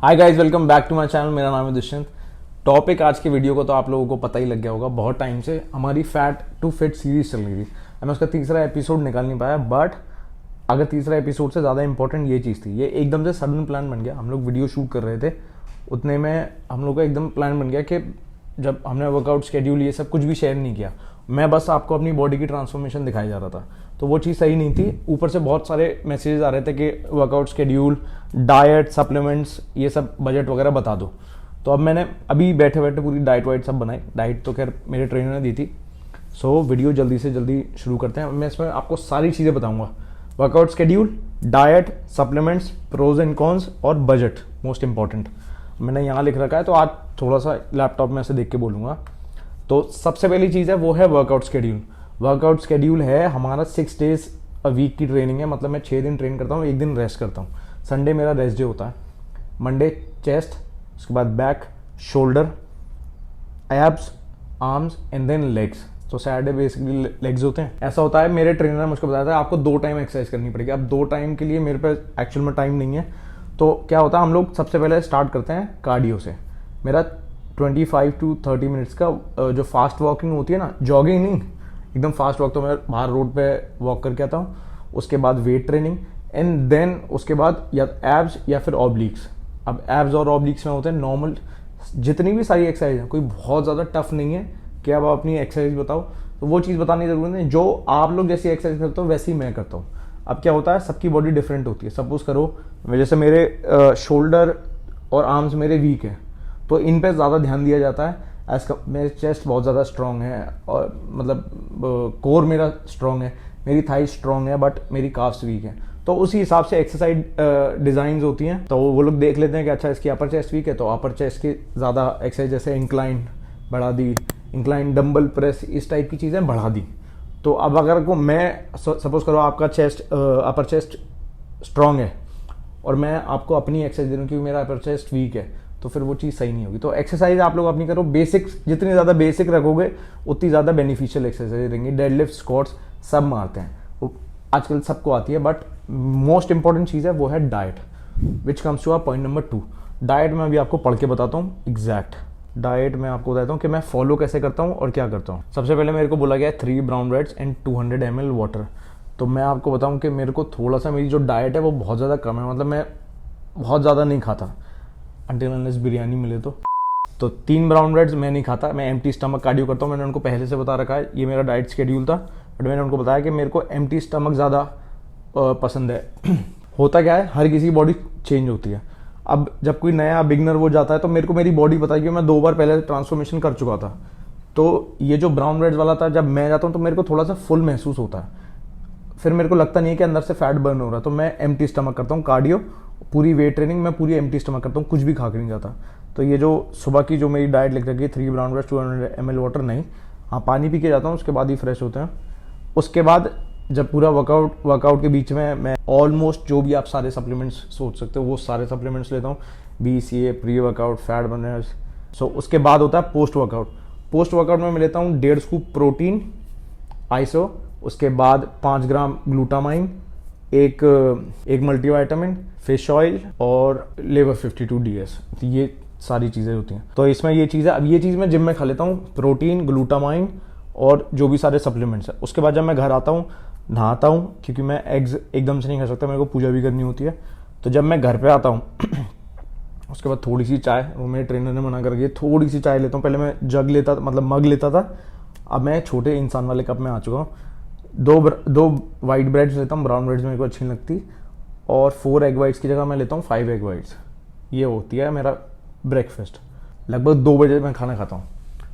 Hi guys, welcome back to my channel. मेरा नाम है दुष्यंत। टॉपिक आज की वीडियो को तो आप लोगों को पता ही लग गया होगा। बहुत टाइम से हमारी फैट टू फिट सीरीज चल रही थी। मैं उसका तीसरा एपिसोड निकाल नहीं पाया, बट अगर तीसरा एपिसोड से ज़्यादा इंपॉर्टेंट ये चीज़ थी, ये एकदम से सडन प्लान बन गया। हम लोग वीडियो शूट कर रहे थे, उतने में हम लोग का एकदम प्लान बन गया कि जब हमने वर्कआउट शेड्यूल ये सब कुछ भी शेयर नहीं किया, मैं बस आपको अपनी बॉडी की ट्रांसफॉर्मेशन दिखाई जा रहा था, तो वो चीज़ सही नहीं थी। ऊपर से बहुत सारे मैसेजेस आ रहे थे कि वर्कआउट शेड्यूल, डाइट, सप्लीमेंट्स, ये सब बजट वगैरह बता दो। तो अब मैंने अभी बैठे बैठे पूरी डाइट वाइट सब बनाई। डाइट तो खैर मेरे ट्रेनर ने दी थी। सो वीडियो जल्दी से जल्दी शुरू करते हैं। मैं इसमें आपको सारी चीज़ें बताऊंगा: workout schedule, diet, supplements, pros and cons और बजट मोस्ट इंपॉर्टेंट। मैंने यहाँ लिख रखा है, तो आज थोड़ा सा लैपटॉप में से देख के बोलूँगा। तो सबसे पहली चीज़ है वो है वर्कआउट शेड्यूल। वर्कआउट शेड्यूल है हमारा 6 डेज अ वीक की ट्रेनिंग है। मतलब मैं 6 दिन ट्रेन करता हूँ, 1 दिन रेस्ट करता हूँ। संडे मेरा रेस्ट डे होता है। मंडे चेस्ट, उसके बाद back, shoulder, abs, arms and then legs. तो सैटरडे बेसिकली लेग्स होते हैं। ऐसा होता है, मेरे ट्रेनर ने मुझको बताया था आपको 2 टाइम एक्सरसाइज करनी पड़ेगी। अब 2 टाइम के लिए मेरे पास एक्चुअल में टाइम नहीं है। तो क्या होता है, हम लोग सबसे पहले स्टार्ट करते हैं कार्डियो से। मेरा 25 to 30 मिनट्स का जो फास्ट वॉकिंग होती है ना, जॉगिंग नहीं, एकदम फास्ट वॉक, तो मैं बाहर रोड पे वॉक करके आता हूँ। उसके बाद वेट ट्रेनिंग एंड देन उसके बाद या एब्स या फिर ऑब्लिक्स। अब एब्स और ऑब्लिक्स में होते हैं नॉर्मल जितनी भी सारी एक्सरसाइज है, कोई बहुत ज़्यादा टफ नहीं है कि अब आप अपनी एक्सरसाइज बताओ। तो वो चीज़ बताने की जरूरत नहीं। जो आप लोग जैसी एक्सरसाइज करते हो वैसी मैं करता हूँ। अब क्या होता है, सबकी बॉडी डिफरेंट होती है। सपोज करो जैसे मेरे शोल्डर और आर्म्स मेरे वीक है, तो इन पे ज़्यादा ध्यान दिया जाता है। मेरे चेस्ट बहुत ज़्यादा स्ट्रॉन्ग है, और मतलब कोर मेरा स्ट्रॉन्ग है, मेरी थाई स्ट्रॉन्ग है, बट मेरी काफ्स वीक है। तो उसी हिसाब से एक्सरसाइज डिज़ाइंस होती हैं। तो वो लोग देख लेते हैं कि अच्छा इसकी अपर चेस्ट वीक है, तो अपर चेस्ट की ज़्यादा एक्सरसाइज, जैसे इंक्लाइन बढ़ा दी, इंक्लाइन डंबल प्रेस, इस टाइप की चीज़ें बढ़ा दी। तो अब अगर को मैं सपोज करो आपका चेस्ट अपर चेस्ट स्ट्रॉन्ग है और मैं आपको अपनी एक्सरसाइज दे रहा हूँ क्योंकि मेरा अपर चेस्ट वीक है, तो फिर वो चीज़ सही नहीं होगी। तो एक्सरसाइज आप लोग अपनी करो बेसिक, जितनी ज़्यादा बेसिक रखोगे उतनी ज़्यादा बेनिफिशियल एक्सरसाइज रहेंगी। डेडलिफ्ट, स्क्वाट्स सब मारते हैं, वो आजकल सबको आती है। बट मोस्ट इंपॉर्टेंट चीज़ है वो है diet, which comes two point number 2। Diet में अभी आपको पढ़ के बताता हूँ एग्जैक्ट डाइट। मैं आपको बताता हूँ कि मैं फॉलो कैसे करता हूँ और क्या करता हूँ। सबसे पहले मेरे को बोला गया है 3 brown breads and 200 ml water. तो मैं आपको बताऊँ कि मेरे को थोड़ा सा, मेरी जो डाइट है वो बहुत ज़्यादा कम है। मतलब मैं बहुत ज़्यादा नहीं खाता अनटिल अनलेस बिरयानी मिले तो 3 ब्राउन ब्रेड्स मैं नहीं खाता। मैं एम्प्टी स्टमक कार्डियो करता हूँ। मैंने उनको पहले से बता रखा है, ये मेरा डाइट शेड्यूल था। बट मैंने उनको बताया कि मेरे को एम्प्टी स्टमक ज़्यादा पसंद है। होता क्या है, हर किसी की बॉडी चेंज होती है। अब जब कोई नया बिगनर वो जाता है, तो मेरे को मेरी बॉडी पता है कि मैं 2 बार पहले ट्रांसफॉर्मेशन कर चुका था। तो ये जो ब्राउन ब्रेड्स वाला था, जब मैं जाता हूँ तो मेरे को थोड़ा सा फुल महसूस होता है। फिर मेरे को लगता नहीं है कि अंदर से फैट बर्न हो रहा, तो मैं एम्प्टी स्टमक करता हूँ। कार्डियो, पूरी वेट ट्रेनिंग मैं पूरी एम्प्टी स्टमक करता हूँ, कुछ भी खा के नहीं जाता। तो ये जो सुबह की जो मेरी डाइट लिख रखी है 3 ब्राउन ब्रेड्स 200 ml वाटर, नहीं, हाँ पानी पी के जाता हूँ, उसके बाद ही फ्रेश होते हैं। उसके बाद जब पूरा वर्कआउट के बीच में मैं ऑलमोस्ट जो भी आप सारे सप्लीमेंट्स सोच सकते हो वो सारे सप्लीमेंट्स लेता हूँ। BCA, pre workout, fat burners. So उसके बाद होता है पोस्ट वर्कआउट। पोस्ट वर्कआउट में मैं लेता हूँ 1.5 स्कूप प्रोटीन आइसो, उसके बाद 5 ग्राम ग्लूटामाइन, एक मल्टीविटामिन, फिश ऑयल और लेवर 52 DS। तो ये सारी चीज़ें होती हैं। तो इसमें ये चीज़ है। अब ये चीज़ मैं जिम में खा लेता हूँ, प्रोटीन, ग्लूटामाइन और जो भी सारे सप्लीमेंट्स है। उसके बाद जब मैं घर आता हूँ, नहाता हूँ, क्योंकि मैं एग्स एकदम से नहीं खा सकता, मेरे को पूजा भी करनी होती है। तो जब मैं घर पे आता हूँ उसके बाद थोड़ी सी चाय, वो मेरे ट्रेनर ने मना कर दिया, थोड़ी सी चाय लेता हूँ। पहले मैं जग लेता, मतलब मग लेता था, अब मैं छोटे इंसान वाले कप में आ चुका हूँ। 2 वाइट ब्रेड्स लेता हूँ, ब्राउन ब्रेड्स मेरे को अच्छी नहीं लगती, और 4 एग वाइट्स की जगह मैं लेता हूँ 5 एग वाइट्स। ये होती है मेरा ब्रेकफास्ट। लगभग 2 बजे मैं खाना खाता हूँ।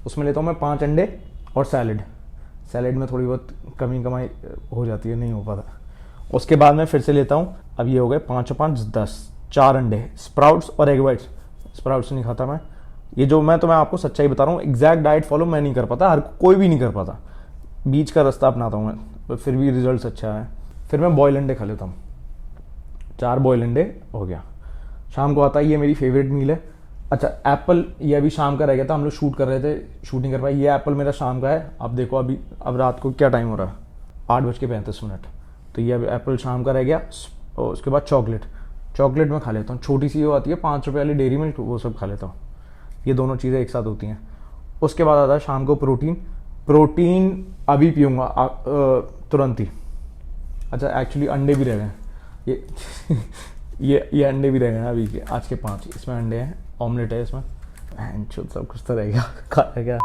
उसमें लेता हूँ मैं 5 अंडे और सैलेड में थोड़ी बहुत कमाई हो जाती है, नहीं हो पाता। उसके बाद मैं फिर से लेता हूँ, अब ये हो गए 5 और 5 10, 4 अंडे, स्प्राउट्स और एग वाइट्स। स्प्राउट्स नहीं खाता मैं। ये जो मैं आपको सच्चाई बता रहा हूँ, एग्जैक्ट डाइट फॉलो मैं नहीं कर पाता, हर कोई भी नहीं कर पाता। बीच का रास्ता अपनाता हूँ मैं, तो फिर भी रिजल्ट अच्छा है। फिर मैं बॉयल अंडे खा लेता हूँ, 4 बॉयल अंडे हो गया। शाम को आता है, ये मेरी फेवरेट मील है। अच्छा, एप्पल, ये अभी शाम का रह गया था, हम लोग शूट कर रहे थे, शूट नहीं कर पाए। ये एप्पल मेरा शाम का है। अब देखो अभी, अब रात को क्या टाइम हो रहा है, 8:35। तो ये अभी एप्पल शाम का रह गया। और उसके बाद चॉकलेट, चॉकलेट में खा लेता हूँ, छोटी सी वो आती है 5 रुपये वाली डेयरी मिल्क, वो सब खा लेता हूँ। ये दोनों चीज़ें एक साथ होती हैं। उसके बाद आता है शाम को प्रोटीन। प्रोटीन अभी पीऊँगा तुरंत ही। अच्छा एक्चुअली अंडे भी रह गए हैं ये ये अंडे भी रह गए हैं अभी के, आज के 5, इसमें अंडे हैं, ऑमलेट है इसमें, सब कुछ तो रहेगा खाया क्या।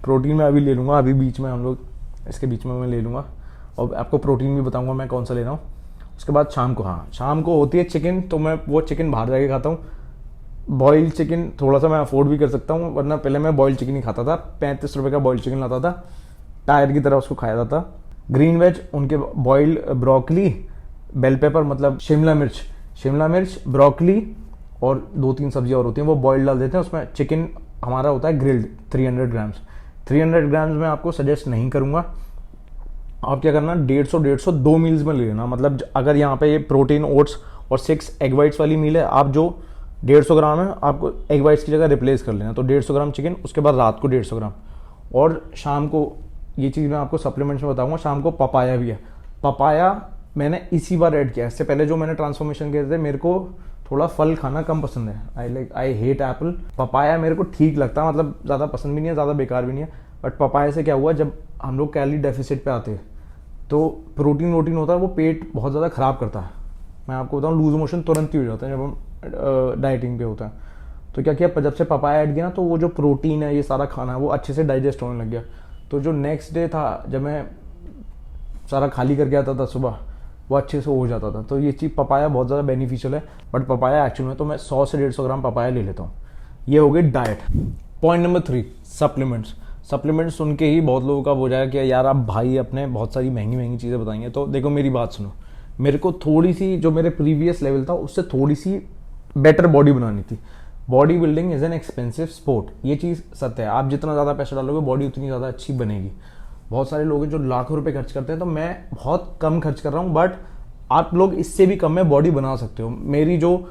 प्रोटीन मैं अभी ले लूँगा, अभी बीच में हम लोग इसके बीच में मैं ले लूँगा, और आपको प्रोटीन भी बताऊँगा मैं कौन सा ले रहा हूँ। उसके बाद शाम को, हाँ शाम को होती है चिकन, तो मैं वो चिकन बाहर जाके खाता हूँ। बॉइल्ड चिकन थोड़ा सा मैं अफोर्ड भी कर सकता हूँ, वरना पहले मैं बॉइल्ड चिकन ही खाता था। 35 रुपये का बॉइल्ड चिकन लाता था, टायर की तरह उसको खाया जाता। ग्रीन वेज उनके बॉइल्ड ब्रोकली, बेल पेपर मतलब शिमला मिर्च, ब्रोकली और 2-3 सब्जियाँ और होती हैं, वो बॉइल्ड डाल देते हैं उसमें। चिकन हमारा होता है ग्रिल्ड 300 ग्राम्स। 300 ग्राम्स में आपको सजेस्ट नहीं करूँगा। आप क्या करना, 150 2 मील्स में ले लेना। मतलब अगर यहाँ पे ये प्रोटीन ओट्स और 6 एग वाइट्स वाली मील है, आप जो 150 ग्राम है आपको एग वाइट्स की जगह रिप्लेस कर लेना। तो 150 ग्राम चिकन, उसके बाद रात को 150 ग्राम। और शाम को ये चीज़ मैं आपको सप्लीमेंट्स में बताऊंगा, शाम को पपाया भी है। पपाया मैंने इसी बार ऐड किया, इससे पहले जो मैंने ट्रांसफॉर्मेशन किए थे, मेरे को थोड़ा फल खाना कम पसंद है। I hate Apple. पपाया मेरे को ठीक लगता है, मतलब ज़्यादा पसंद भी नहीं है, ज़्यादा बेकार भी नहीं है। बट पपाया से क्या हुआ, जब हम लोग कैलोरी डेफिसिट पे आते हैं तो प्रोटीन होता है, वो पेट बहुत ज़्यादा ख़राब करता है। मैं आपको बताऊँ, लूज मोशन तुरंत ही हो जाता है जब हम डाइटिंग पे होता है। तो क्या किया, जब से पपाया ऐड किया ना, तो वो जो प्रोटीन है, ये सारा खाना है, वो अच्छे से डाइजेस्ट होने लग गया। तो जो नेक्स्ट डे था, जब मैं सारा खाली करके आता था सुबह, वो अच्छे से हो जाता था। तो ये चीज़ पपाया बहुत ज़्यादा बेनिफिशियल है। बट पपाया एक्चुअल में तो मैं 100 से 150 ग्राम पपाया ले लेता हूँ। ये हो गई डाइट। पॉइंट नंबर 3, सप्लीमेंट्स सुन के ही बहुत लोगों का हो जाएगा कि यार आप भाई अपने बहुत सारी महंगी चीज़ें बताएंगे। तो देखो मेरी बात सुनो, मेरे को थोड़ी सी, जो मेरे प्रीवियस लेवल था उससे थोड़ी सी बेटर बॉडी बनानी थी। Body building is an expensive sport, ये चीज़ सत्य है। आप जितना ज़्यादा पैसा डालोगे, बॉडी उतनी ज़्यादा अच्छी बनेगी। बहुत सारे लोग हैं जो लाखों रुपए खर्च करते हैं, तो मैं बहुत कम खर्च कर रहा हूँ। बट आप लोग इससे भी कम में बॉडी बना सकते हो। मेरी जो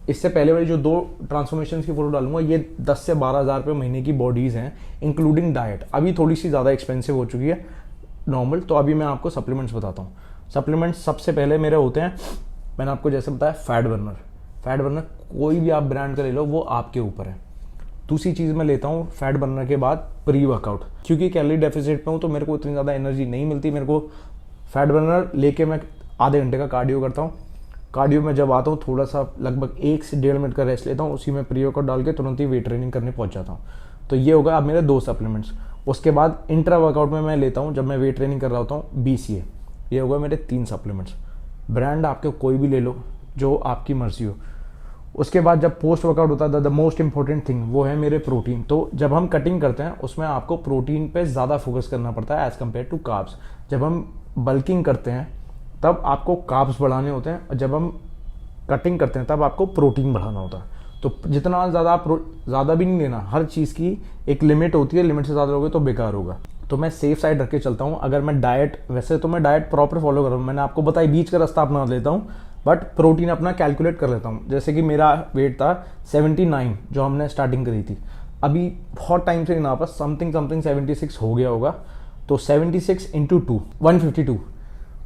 इससे पहले वाली जो 2 ट्रांसफॉर्मेशन की फोटो डालूंगा, ये 10 से 12 हज़ार रुपये महीने की बॉडीज़ हैं, इंक्लूडिंग डाइट। अभी थोड़ी सी ज़्यादा एक्सपेंसिव हो चुकी है नॉर्मल। तो अभी मैं आपको सप्लीमेंट्स बताता हूँ। सप्लीमेंट्स सबसे पहले मेरे होते हैं, मैंने आपको जैसे बताया, फैट बर्नर कोई भी आप ब्रांड का ले लो, वो आपके ऊपर है। दूसरी चीज़ मैं लेता हूँ फैट बर्नर के बाद प्री वर्कआउट, क्योंकि कैलोरी डेफिसिट पे हूँ, तो मेरे को इतनी ज़्यादा एनर्जी नहीं मिलती। मेरे को फैट बर्नर लेके मैं आधे घंटे का कार्डियो करता हूँ। कार्डियो में जब आता हूँ, थोड़ा सा लगभग 1 से 1.5 मिनट का रेस्ट लेता हूँ, उसी में प्री वर्कआउट डाल के तुरंत ही वेट ट्रेनिंग करने पहुँच जाता हूँ। तो ये होगा अब मेरे 2 सप्लीमेंट्स। उसके बाद इंट्रा वर्कआउट में मैं लेता हूँ, जब मैं वेट ट्रेनिंग कर रहा होता हूँ, BCA। ये होगा मेरे 3 सप्लीमेंट्स। ब्रांड आपके कोई भी ले लो, जो आपकी मर्जी हो। उसके बाद जब पोस्ट वर्कआउट होता है, द मोस्ट इंपॉर्टेंट थिंग वो है मेरे प्रोटीन। तो जब हम कटिंग करते हैं, उसमें आपको प्रोटीन पे ज़्यादा फोकस करना पड़ता है एज़ कम्पेयर टू कार्ब्स। जब हम बल्किंग करते हैं, तब आपको कार्ब्स बढ़ाने होते हैं, और जब हम कटिंग करते हैं, तब आपको प्रोटीन बढ़ाना होता है। तो जितना ज़्यादा आप ज़्यादा भी नहीं लेना, हर चीज़ की एक लिमिट होती है, लिमिट से ज़्यादा लोगे तो बेकार होगा। तो मैं सेफ साइड रख के चलता हूँ। अगर मैं डाइट, वैसे तो मैं डाइट प्रॉपर फॉलो कर रहा हूँ, मैंने आपको बताया बीच का रास्ता अपना लेता हूँ, बट प्रोटीन अपना कैलकुलेट कर लेता हूँ। जैसे कि मेरा वेट था 79 जो हमने स्टार्टिंग करी थी, अभी बहुत टाइम से नहीं ना पास, समथिंग 76 हो गया होगा। तो 76 इंटू 2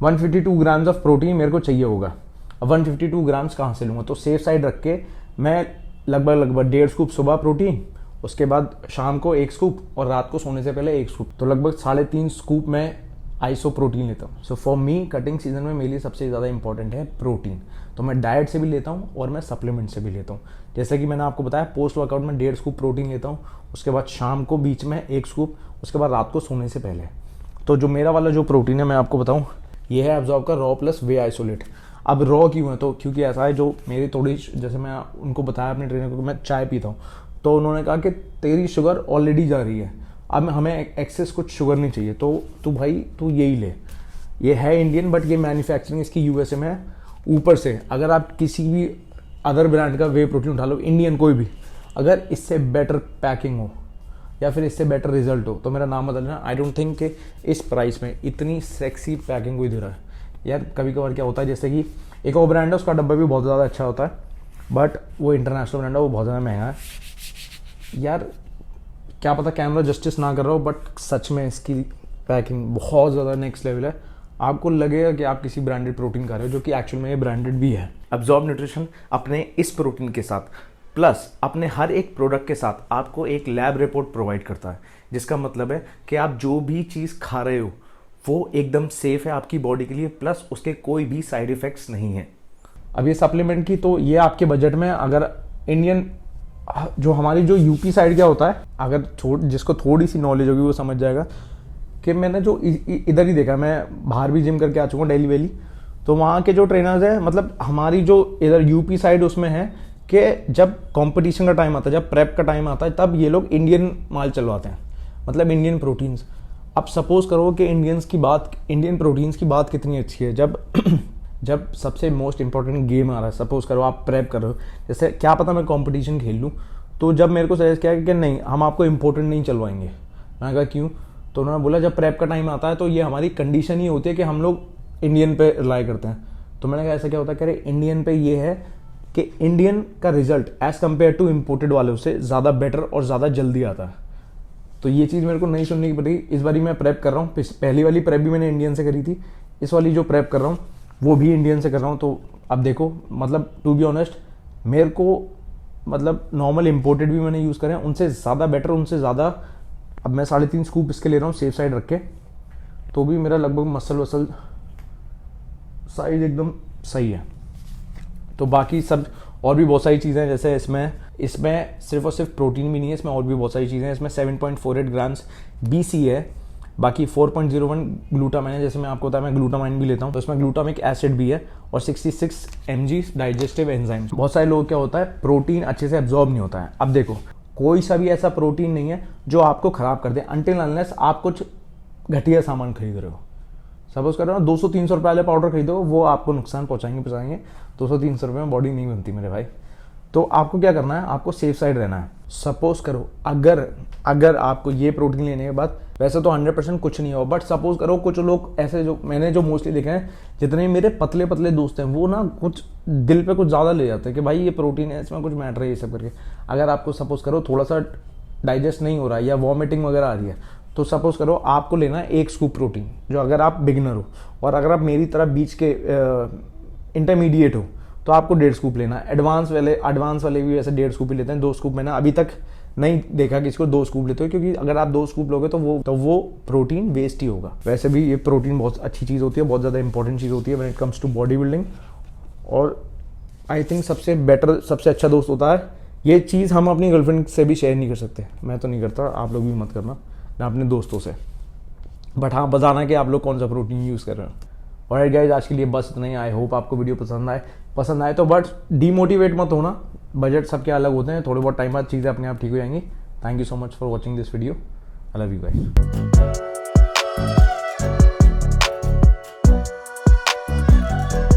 152 ग्राम्स ऑफ प्रोटीन मेरे को चाहिए होगा। अब 152 ग्राम्स कहाँ से लूँगा, तो सेफ साइड रख के मैं लगभग 1.5 स्कूप सुबह प्रोटीन, उसके बाद शाम को 1 स्कूप, और रात को सोने से पहले 1 स्कूप, तो लगभग 3.5 स्कूप मैं आइसो प्रोटीन लेता हूँ। So for me cutting season में मेरे लिए सबसे ज़्यादा इंपॉर्टेंट है प्रोटीन। तो मैं डाइट से भी लेता हूँ और मैं सप्लीमेंट से भी लेता हूँ। जैसे कि मैंने आपको बताया, पोस्ट वर्कआउट में 1.5 स्कूप प्रोटीन लेता हूँ, उसके बाद शाम को बीच में 1 स्कूप, उसके बाद रात को सोने से पहले। तो जो मेरा वाला जो प्रोटीन है, मैं आपको बताऊँ, ये है एब्जॉर्ब का रॉ प्लस वे आइसोलेट। अब रॉ क्यों है, तो क्योंकि ऐसा है, जो मेरी थोड़ी, जैसे मैं उनको बताया अपने ट्रेनर को, मैं चाय पीता हूँ, तो उन्होंने कहा कि तेरी शुगर ऑलरेडी जा रही है, अब हमें एक्सेस कुछ शुगर नहीं चाहिए, तो तू भाई तू यही ले। ये है इंडियन, बट ये मैन्युफैक्चरिंग इसकी यूएसए में है। ऊपर से अगर आप किसी भी अदर ब्रांड का वे प्रोटीन उठा लो, इंडियन कोई भी, अगर इससे बेटर पैकिंग हो या फिर इससे बेटर रिजल्ट हो, तो मेरा नाम बदल लेना। आई डोंट थिंक कि इस प्राइस में इतनी सेक्सी पैकिंग कोई दे रहा है यार। कभी कभार क्या होता है, जैसे कि एक और ब्रांड है, उसका डब्बा भी बहुत ज़्यादा अच्छा होता है, बट वो इंटरनेशनल ब्रांड है, वो बहुत ज़्यादा महंगा है यार। क्या पता कैमरा जस्टिस ना कर रहा हो, बट सच में इसकी पैकिंग बहुत ज़्यादा नेक्स्ट लेवल है। आपको लगेगा कि आप किसी ब्रांडेड प्रोटीन खा रहे हो, जो कि एक्चुअल में ये ब्रांडेड भी है। अब्जॉर्ब न्यूट्रिशन अपने इस प्रोटीन के साथ प्लस अपने हर एक प्रोडक्ट के साथ आपको एक लैब रिपोर्ट प्रोवाइड करता है, जिसका मतलब है कि आप जो भी चीज़ खा रहे हो वो एकदम सेफ है आपकी बॉडी के लिए, प्लस उसके कोई भी साइड इफेक्ट्स नहीं है। अब ये सप्लीमेंट की तो ये आपके बजट में, अगर इंडियन जो हमारी जो यूपी साइड क्या होता है, अगर जिसको थोड़ी सी नॉलेज होगी वो समझ जाएगा कि मैंने जो इधर ही देखा, मैं बाहर भी जिम करके आ चुका हूँ दिल्ली वैली, तो वहाँ के जो ट्रेनर्स हैं, मतलब हमारी जो इधर यूपी साइड उसमें है कि जब कंपटीशन का टाइम आता है, जब प्रेप का टाइम आता है, तब ये लोग इंडियन माल चलवाते हैं, मतलब इंडियन प्रोटीन्स। अब सपोज करो कि इंडियन प्रोटीन्स की बात कितनी अच्छी है, जब सबसे मोस्ट इंपॉर्टेंट गेम आ रहा है, सपोज करो आप प्रेप कर रहे हो, जैसे क्या पता मैं कंपटीशन खेल लूँ, तो जब मेरे को सजेस्ट किया कि नहीं हम आपको इम्पोर्टेंट नहीं चलवाएंगे, मैंने कहा क्यों, तो उन्होंने बोला जब प्रेप का टाइम आता है तो ये हमारी कंडीशन ही होती है कि हम लोग इंडियन पे रिलाई करते हैं। तो मैंने कहा ऐसा क्या होता है, कह रहे इंडियन पे ये है कि इंडियन का result as compared to imported वालों से ज़्यादा बेटर और ज़्यादा जल्दी आता है। तो ये चीज़ मेरे को नहीं सुनने की पड़ी। इस बारी मैं प्रेप कर रहा हूँ, पहली वाली प्रेप भी मैंने इंडियन से करी थी, इस वाली जो प्रेप कर रहा हूँ वो भी इंडियन से कर रहा हूँ। तो अब देखो, मतलब टू बी ऑनेस्ट मेरे को, मतलब नॉर्मल इम्पोर्टेड भी मैंने यूज़ करे हैं, उनसे ज़्यादा बेटर, उनसे ज़्यादा। अब मैं 3.5 स्कूप इसके ले रहा हूँ सेफ साइड रख के, तो भी मेरा लगभग मसल वसल साइज एकदम सही है। तो बाकी सब और भी बहुत सारी चीज़ें हैं, जैसे इसमें सिर्फ और सिर्फ प्रोटीन भी नहीं है, इसमें और भी बहुत सारी चीज़ें हैं। इसमें 7.48 ग्राम्स BC है, बाकी 4.01 ग्लूटामाइन है, जैसे मैं आपको बताया मैं ग्लूटामाइन भी लेता हूँ, तो इसमें ग्लूटामिक एसिड भी है, और 66 mg डाइजेस्टिव एंजाइम्स। बहुत सारे लोग क्या होता है, प्रोटीन अच्छे से एब्जॉर्ब नहीं होता है। अब देखो, कोई सा भी ऐसा प्रोटीन नहीं है जो आपको खराब कर दे, अनटिल अनलेस आप कुछ घटिया सामान खरीद रहे हो। सपोज कर रहे हो 200-300 रुपये वाले पाउडर खरीदो, वो आपको नुकसान पहुंचाएंगे। 200-300 रुपये में बॉडी नहीं बनती मेरे भाई। तो आपको क्या करना है, आपको सेफ साइड रहना है। सपोज करो अगर आपको ये प्रोटीन लेने के बाद, वैसे तो 100% कुछ नहीं हो, बट सपोज करो कुछ लोग ऐसे, जो मैंने जो मोस्टली देखे हैं, जितने मेरे पतले पतले दोस्त हैं, वो ना कुछ दिल पे कुछ ज़्यादा ले जाते हैं कि भाई ये प्रोटीन है, इसमें कुछ मैटर है, ये सब करके। अगर आपको सपोज करो थोड़ा सा डाइजेस्ट नहीं हो रहा है या वॉमिटिंग वगैरह आ रही है, तो सपोज करो आपको लेना है 1 स्कूप प्रोटीन, जो अगर आप बिगिनर हो, और अगर आप मेरी तरह बीच के इंटरमीडिएट हो तो आपको 1.5 स्कूप लेना है। एडवांस वाले भी वैसे 1.5 स्कूप ही लेते हैं। 2 स्कूप मैंने अभी तक नहीं देखा कि इसको 2 स्कूप लेते हो, क्योंकि अगर आप 2 स्कूप लोगे तो वो प्रोटीन वेस्ट ही होगा। वैसे भी ये प्रोटीन बहुत अच्छी चीज़ होती है, बहुत ज़्यादा इंपॉर्टेंट चीज़ होती है when it comes to body building, और आई थिंक सबसे अच्छा दोस्त होता है। ये चीज़ हम अपनी गर्लफ्रेंड से भी शेयर नहीं कर सकते, मैं तो नहीं करता, आप लोग भी मत करना, ना अपने दोस्तों से। बट हाँ, बताना कि आप लोग कौन सा प्रोटीन यूज़ कर रहे हो। ऑलराइट गाइस, आज के लिए बस इतना ही। आई होप आपको वीडियो पसंद आए तो बट डीमोटिवेट मत होना, बजट सबके अलग होते हैं, थोड़े बहुत टाइम बाद चीज़ें अपने आप ठीक हो जाएंगी। Thank you so much for watching this video. I love you guys.